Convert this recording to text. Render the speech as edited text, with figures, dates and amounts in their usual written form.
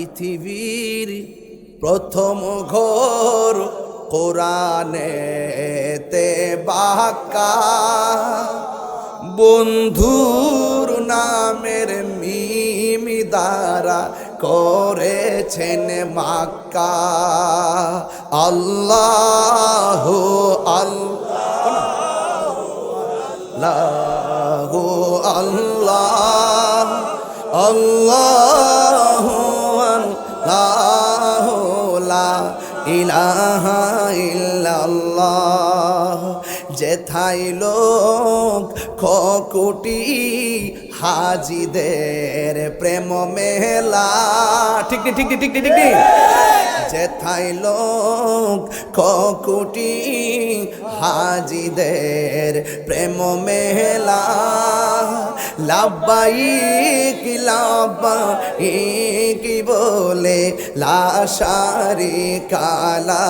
পৃথিবীর প্রথম ঘর কোরআনেতে বাঁকা, বন্ধুর নামের মিম দ্বারা করেছেন মাক্কা। আল্লাহ আল্লাহ আল্লাহ আল্লাহ আল্লাহ লা ইলাহা ইল্লাল্লাহ। যেথাই লোক কোটি হাজিদের প্রেম মেলা, ঠিক ঠিক ঠিক ঠিক ঠিক ঠিক। যেথাই লোক কোটি হাজিদের প্রেম মেলা, লাব্বাইক লাব্বাইক বলে লা শারিকা লা।